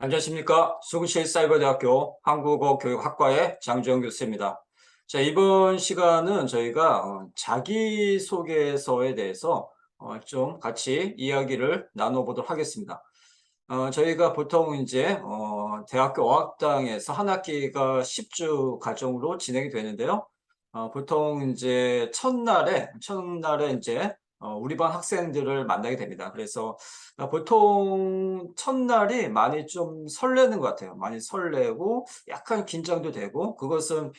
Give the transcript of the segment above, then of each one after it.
안녕하십니까. 수구시사이버대학교 한국어교육학과의 장주영 교수입니다. 자, 이번 시간은 저희가 자기소개서에 대해서 좀 같이 이야기를 나눠보도록 하겠습니다. 저희가 보통 이제 대학교 어학당에서 한 학기가 10주 과정으로 진행이 되는데요. 보통 이제 첫날에 이제 우리 반 학생들을 만나게 됩니다. 그래서 보통 첫날이 많이 좀 설레는 것 같아요. 많이 설레고 약간 긴장도 되고, 그것은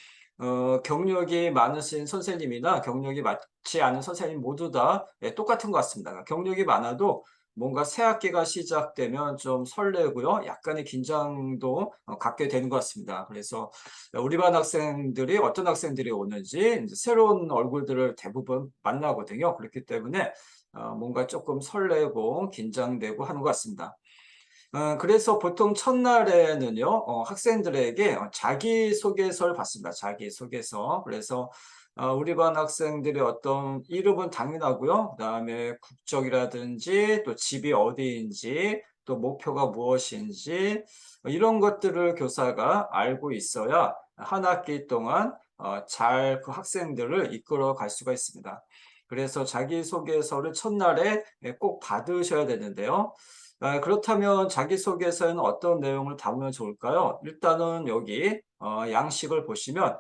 경력이 많으신 선생님이나 경력이 많지 않은 선생님 모두 다 똑같은 것 같습니다. 경력이 많아도 뭔가 새 학기가 시작되면 좀 설레고요. 약간의 긴장도 갖게 되는 것 같습니다. 그래서 우리 반 학생들이 어떤 학생들이 오는지 이제 새로운 얼굴들을 대부분 만나거든요. 그렇기 때문에 뭔가 조금 설레고 긴장되고 하는 것 같습니다. 그래서 보통 첫날에는요, 학생들에게 자기소개서를 받습니다. 자기소개서. 그래서 우리 반 학생들의 어떤 이름은 당연하고요. 그다음에 국적이라든지 또 집이 어디인지 또 목표가 무엇인지 이런 것들을 교사가 알고 있어야 한 학기 동안 잘 그 학생들을 이끌어 갈 수가 있습니다. 그래서 자기소개서를 첫날에 꼭 받으셔야 되는데요. 그렇다면 자기소개서에는 어떤 내용을 담으면 좋을까요? 일단은 여기 양식을 보시면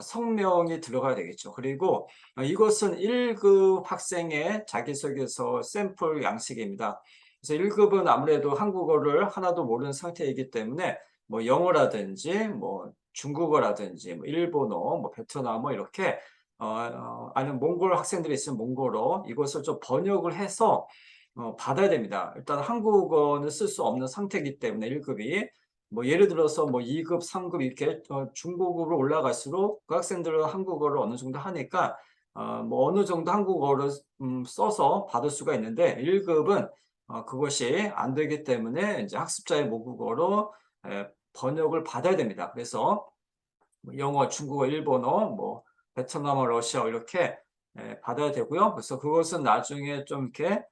성명이 들어가야 되겠죠. 그리고 이것은 1급 학생의 자기소개서 샘플 양식입니다. 그래서 1급은 아무래도 한국어를 하나도 모르는 상태이기 때문에 뭐 영어라든지 뭐 중국어라든지 뭐 일본어, 뭐 베트남어 이렇게 아니면 몽골 학생들이 있으면 몽골어 이것을 좀 번역을 해서 받아야 됩니다. 일단 한국어는 쓸 수 없는 상태이기 때문에 1급이 뭐 예를 들어서 뭐 2급, 3급 이렇게 중고급으로 올라갈수록 그 학생들은 한국어를 어느 정도 하니까 뭐 어느 정도 한국어를 써서 받을 수가 있는데 1급은 그것이 안 되기 때문에 이제 학습자의 모국어로 번역을 받아야 됩니다. 그래서 뭐 영어, 중국어, 일본어, 뭐 베트남어, 러시아어 이렇게 받아야 되고요. 그래서 그것은 나중에 좀 이렇게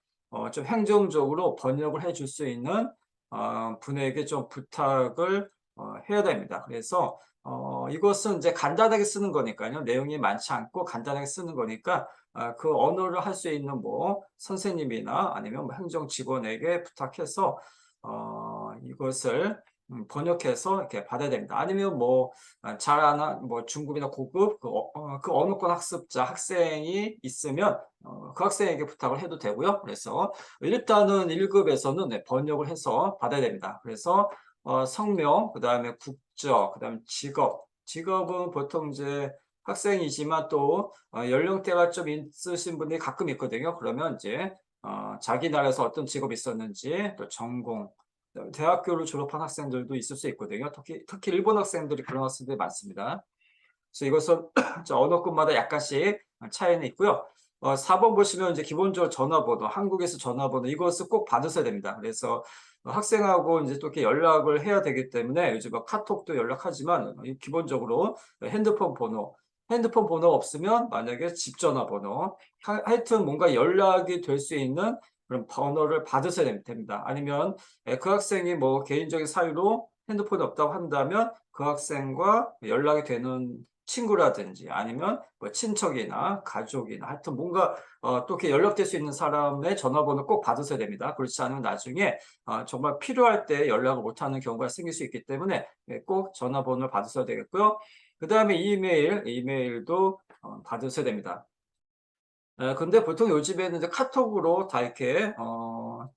좀 행정적으로 번역을 해줄 수 있는 분에게 좀 부탁을 해야 됩니다. 그래서 이것은 이제 간단하게 쓰는 거니까요. 내용이 많지 않고 간단하게 쓰는 거니까 그 언어를 할 수 있는 뭐 선생님이나 아니면 뭐 행정 직원에게 부탁해서 이것을 번역해서 이렇게 받아야 됩니다. 아니면 뭐 잘 아는 뭐 중급이나 고급 그 언어권 학습자 학생이 있으면 그 학생에게 부탁을 해도 되고요. 그래서 일단은 1급에서는 번역을 해서 받아야 됩니다. 그래서 성명, 그다음에 국적, 그다음에 직업은 보통 이제 학생이지만 또 연령대가 좀 있으신 분들이 가끔 있거든요. 그러면 이제 자기 나라에서 어떤 직업이 있었는지, 또 전공, 대학교를 졸업한 학생들도 있을 수 있거든요. 특히 일본 학생들이 그런 학생들이 많습니다. 그래서 이것은 언어권마다 약간씩 차이는 있고요. 4번 보시면 이제 기본적으로 전화번호, 한국에서 전화번호 이것을 꼭 받으셔야 됩니다. 그래서 학생하고 이제 또 이렇게 연락을 해야 되기 때문에 요즘 뭐 카톡도 연락하지만 기본적으로 핸드폰 번호 없으면 만약에 집 전화번호, 하여튼 뭔가 연락이 될 수 있는 그런 번호를 받으셔야 됩니다. 아니면 그 학생이 뭐 개인적인 사유로 핸드폰이 없다고 한다면 그 학생과 연락이 되는 친구라든지 아니면 뭐 친척이나 가족이나 하여튼 뭔가 또 이렇게 연락될 수 있는 사람의 전화번호 꼭 받으셔야 됩니다. 그렇지 않으면 나중에 정말 필요할 때 연락을 못하는 경우가 생길 수 있기 때문에 꼭 전화번호를 받으셔야 되겠고요. 그 다음에 이메일도 받으셔야 됩니다. 근데 보통 요즘에는 이제 카톡으로 다 이렇게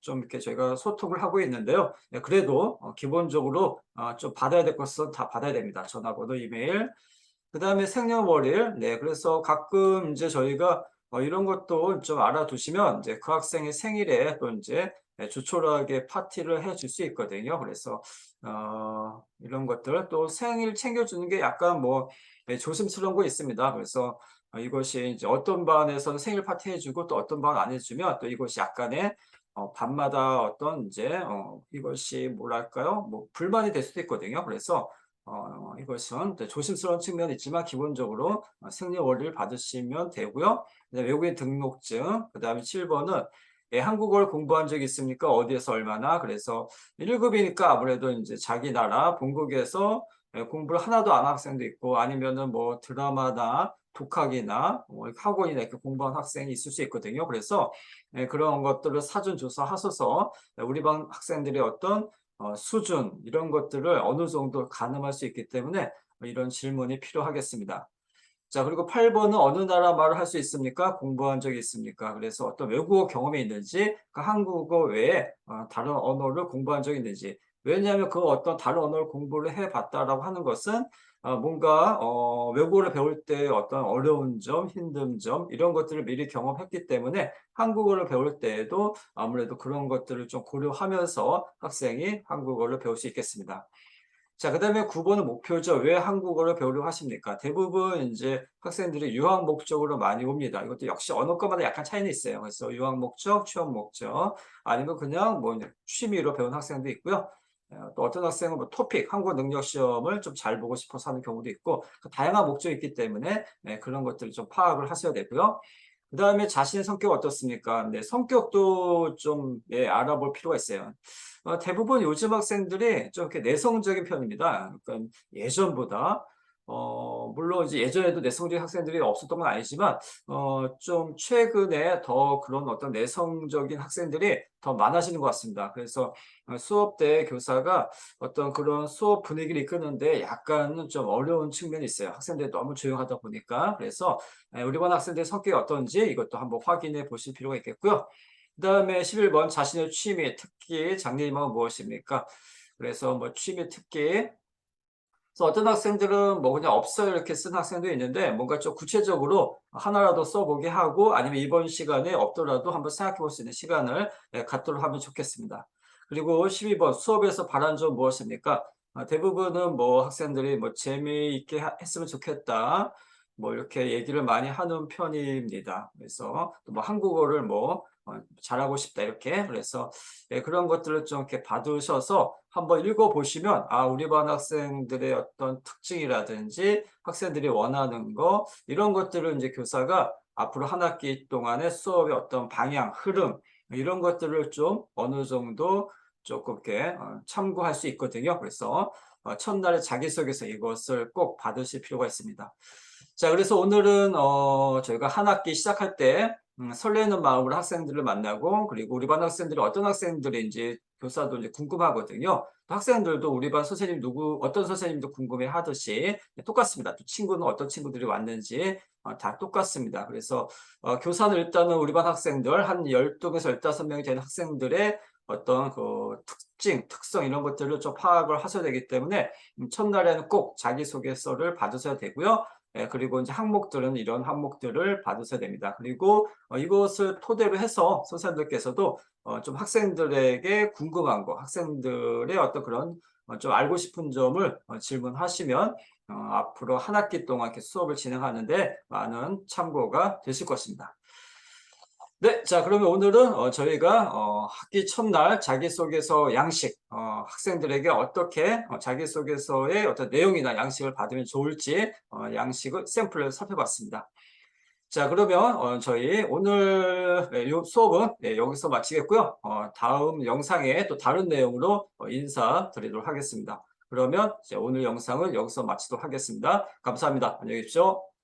좀 이렇게 저희가 소통을 하고 있는데요. 그래도 기본적으로 좀 받아야 될 것은 다 받아야 됩니다. 전화번호, 이메일. 그다음에 생년월일. 네, 그래서 가끔 이제 저희가 이런 것도 좀 알아두시면 이제 그 학생의 생일에 또 이제 조촐하게 파티를 해줄 수 있거든요. 그래서 이런 것들 또 생일 챙겨주는 게 약간 뭐 조심스러운 거 있습니다. 그래서 이것이 이제 어떤 반에서는 생일 파티 해주고 또 어떤 반 안 해주면 또 이것이 약간의 반마다 어떤 이제 이것이 뭐랄까요? 뭐 불만이 될 수도 있거든요. 그래서 이것은 조심스러운 측면이 있지만 기본적으로 생년월일 받으시면 되고요. 그다음에 외국인 등록증, 그다음에 7번은 예, 한국어를 공부한 적이 있습니까? 어디에서 얼마나? 그래서 1급이니까 아무래도 이제 자기 나라 본국에서 예, 공부를 하나도 안 한 학생도 있고 아니면은 뭐 드라마나 독학이나 뭐 학원이나 이렇게 공부한 학생이 있을 수 있거든요. 그래서 예, 그런 것들을 사전 조사하셔서 우리 반 학생들의 어떤 수준 이런 것들을 어느 정도 가늠할 수 있기 때문에 이런 질문이 필요하겠습니다. 자, 그리고 8번은 어느 나라 말을 할 수 있습니까? 공부한 적이 있습니까? 그래서 어떤 외국어 경험이 있는지, 그 한국어 외에 다른 언어를 공부한 적이 있는지. 왜냐하면 그 어떤 다른 언어를 공부를 해봤다라고 하는 것은 뭔가 외국어를 배울 때 어떤 어려운 점, 힘든 점 이런 것들을 미리 경험했기 때문에 한국어를 배울 때에도 아무래도 그런 것들을 좀 고려하면서 학생이 한국어를 배울 수 있겠습니다. 자, 그다음에 9번은 목표죠. 왜 한국어를 배우려고 하십니까? 대부분 이제 학생들이 유학 목적으로 많이 옵니다. 이것도 역시 언어과마다 약간 차이는 있어요. 그래서 유학 목적, 취업 목적, 아니면 그냥 뭐 이제 취미로 배운 학생도 있고요. 또 어떤 학생은 뭐 토픽, 한국어 능력 시험을 좀 잘 보고 싶어서 하는 경우도 있고, 그 다양한 목적이 있기 때문에 그런 것들을 좀 파악을 하셔야 되고요. 그다음에 자신의 성격 어떻습니까? 네, 성격도 좀 알아볼 필요가 있어요. 대부분 요즘 학생들이 좀 이렇게 내성적인 편입니다. 그러니까 예전보다 물론 이제 예전에도 내성적인 학생들이 없었던 건 아니지만 좀 최근에 더 그런 어떤 내성적인 학생들이 더 많아지는 것 같습니다. 그래서 수업 때 교사가 어떤 그런 수업 분위기를 이끄는데 약간은 좀 어려운 측면이 있어요. 학생들이 너무 조용하다 보니까. 그래서 우리 반 학생들의 성격이 어떤지 이것도 한번 확인해 보실 필요가 있겠고요. 그다음에 11번 자신의 취미, 특기, 장래희망은 무엇입니까? 그래서 뭐 취미, 특기. 그래서 어떤 학생들은 뭐 그냥 없어요 이렇게 쓴 학생도 있는데 뭔가 좀 구체적으로 하나라도 써보게 하고 아니면 이번 시간에 없더라도 한번 생각해 볼 수 있는 시간을 갖도록 하면 좋겠습니다. 그리고 12번 수업에서 바라는 점 무엇입니까? 대부분은 뭐 학생들이 뭐 재미있게 했으면 좋겠다. 뭐 이렇게 얘기를 많이 하는 편입니다. 그래서 또 뭐 한국어를 뭐 잘하고 싶다 이렇게 그래서 그런 것들을 좀 이렇게 받으셔서 한번 읽어보시면 우리 반 학생들의 어떤 특징이라든지 학생들이 원하는 거 이런 것들을 이제 교사가 앞으로 한 학기 동안의 수업의 어떤 방향, 흐름 이런 것들을 좀 어느 정도 조금 이렇게 참고할 수 있거든요. 그래서 첫날에 자기소개서 이것을 꼭 받으실 필요가 있습니다. 자, 그래서 오늘은 저희가 한 학기 시작할 때 설레는 마음으로 학생들을 만나고 그리고 우리 반 학생들이 어떤 학생들인지 교사도 이제 궁금하거든요. 또 학생들도 우리 반 선생님 어떤 선생님도 궁금해 하듯이 똑같습니다. 또 친구는 어떤 친구들이 왔는지 다 똑같습니다. 그래서 교사는 일단은 우리 반 학생들 한 12명에서 15명이 되는 학생들의 어떤 그 특징, 특성 이런 것들을 좀 파악을 하셔야 되기 때문에 첫날에는 꼭 자기소개서를 받으셔야 되고요. 그리고 이제 항목들은 이런 항목들을 받으셔야 됩니다. 그리고 이것을 토대로 해서 선생님들께서도 좀 학생들에게 궁금한 거, 학생들의 어떤 그런 좀 알고 싶은 점을 질문하시면 앞으로 한 학기 동안 이렇게 수업을 진행하는데 많은 참고가 되실 것입니다. 네, 자, 그러면 오늘은 저희가 학기 첫날 자기소개서 양식, 학생들에게 어떻게 자기소개서의 어떤 내용이나 양식을 받으면 좋을지 양식을 샘플을 살펴봤습니다. 자, 그러면 저희 오늘 요 수업은 여기서 마치겠고요. 다음 영상에 또 다른 내용으로 인사드리도록 하겠습니다. 그러면 이제 오늘 영상을 여기서 마치도록 하겠습니다. 감사합니다. 안녕히 계십시오.